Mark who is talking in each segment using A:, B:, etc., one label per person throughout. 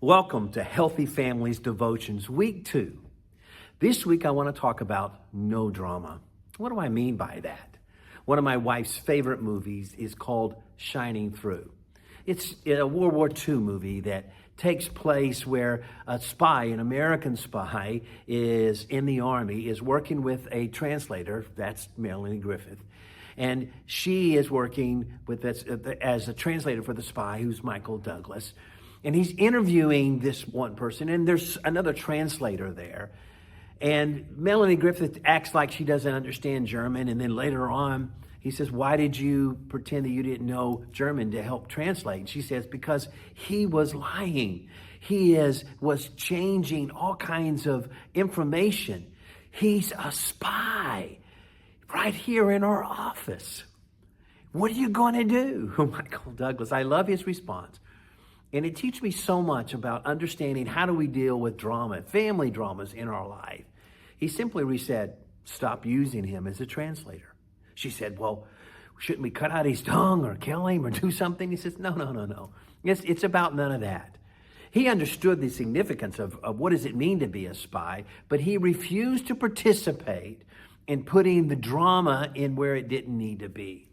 A: Welcome to Healthy Families Devotions, Week 2. This week I want to talk about no drama. What do I mean by that? One of my wife's favorite movies is called Shining Through. It's a World War II movie that takes place where a spy, an American spy, is in the Army, is working with a translator, that's Melanie Griffith, and she is working with this, as a translator for the spy, who's Michael Douglas. And he's interviewing this one person, and there's another translator there. And Melanie Griffith acts like she doesn't understand German, and then later on, he says, why did you pretend that you didn't know German to help translate? And she says, because he was lying. He was changing all kinds of information. He's a spy right here in our office. What are you going to do? Michael Douglas, I love his response. And it teaches me so much about understanding how do we deal with drama, family dramas in our life. He simply said, stop using him as a translator. She said, well, shouldn't we cut out his tongue or kill him or do something? He says, no. It's about none of that. He understood the significance of what does it mean to be a spy, but he refused to participate in putting the drama in where it didn't need to be.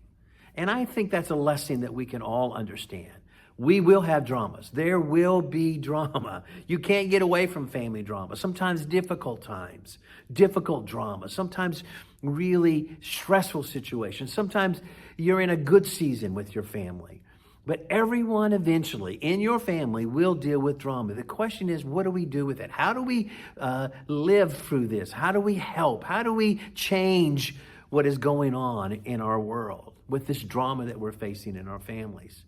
A: And I think that's a lesson that we can all understand. We will have dramas. There will be drama. You can't get away from family drama. Sometimes difficult times, difficult drama, sometimes really stressful situations. Sometimes you're in a good season with your family. But everyone eventually in your family will deal with drama. The question is, what do we do with it? How do we live through this? How do we help? How do we change what is going on in our world with this drama that we're facing in our families?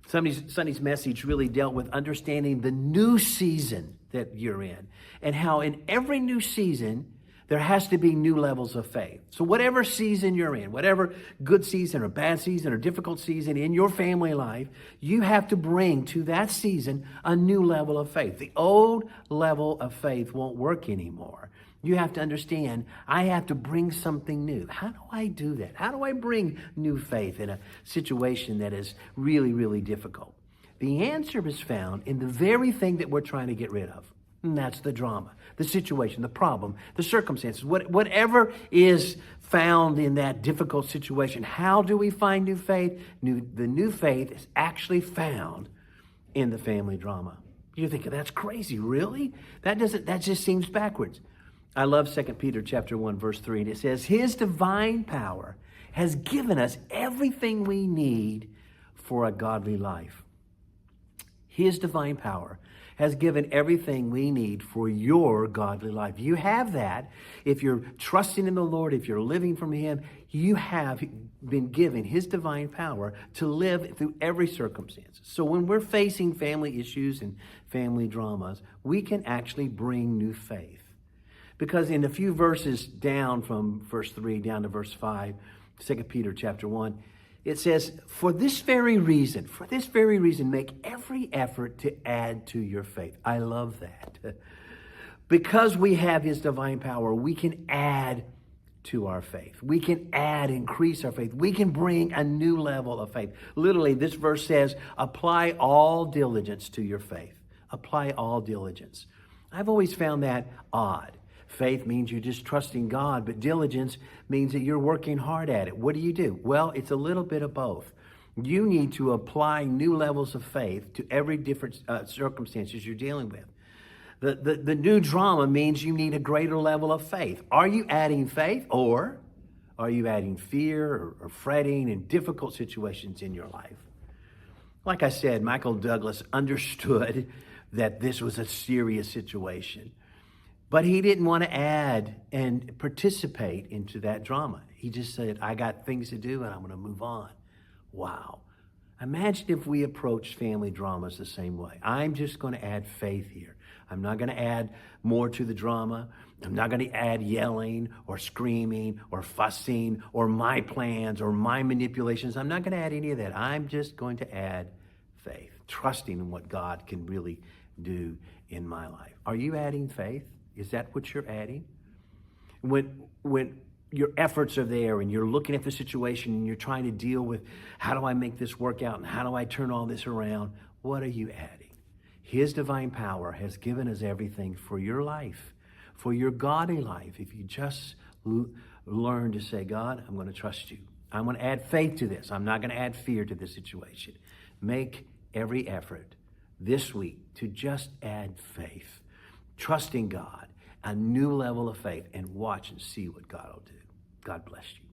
A: Sunday's message really dealt with understanding the new season that you're in and how in every new season, there has to be new levels of faith. So whatever season you're in, whatever good season or bad season or difficult season in your family life, you have to bring to that season a new level of faith. The old level of faith won't work anymore. You have to understand, I have to bring something new. How do I do that? How do I bring new faith in a situation that is really, really difficult? The answer is found in the very thing that we're trying to get rid of. And that's the drama, the situation, the problem, the circumstances, whatever is found in that difficult situation. How do we find new faith? The new faith is actually found in the family drama. You think that's crazy, really? That just seems backwards. I love 2 Peter chapter 1, verse 3, and it says, His divine power has given us everything we need for a godly life. His divine power has given everything we need for your godly life. You have that. If you're trusting in the Lord, if you're living from Him, you have been given His divine power to live through every circumstance. So when we're facing family issues and family dramas, we can actually bring new faith. Because in a few verses down from verse 3 down to verse 5, 2 Peter chapter 1, it says, for this very reason, make every effort to add to your faith. I love that. Because we have His divine power, we can add to our faith. We can increase our faith. We can bring a new level of faith. Literally, this verse says, apply all diligence to your faith. Apply all diligence. I've always found that odd. Faith means you're just trusting God, but diligence means that you're working hard at it. What do? Well, it's a little bit of both. You need to apply new levels of faith to every different circumstances you're dealing with. The new drama means you need a greater level of faith. Are you adding faith, or are you adding fear or fretting in difficult situations in your life? Like I said, Michael Douglas understood that this was a serious situation. But he didn't want to add and participate into that drama. He just said, I got things to do and I'm going to move on. Wow. Imagine if we approached family dramas the same way. I'm just going to add faith here. I'm not going to add more to the drama. I'm not going to add yelling or screaming or fussing or my plans or my manipulations. I'm not going to add any of that. I'm just going to add faith, trusting in what God can really do in my life. Are you adding faith? Is that what you're adding? When your efforts are there and you're looking at the situation and you're trying to deal with how do I make this work out and how do I turn all this around, what are you adding? His divine power has given us everything for your life, for your godly life. If you just learn to say, God, I'm going to trust you. I'm going to add faith to this. I'm not going to add fear to this situation. Make every effort this week to just add faith, trusting God, a new level of faith, and watch and see what God will do. God bless you.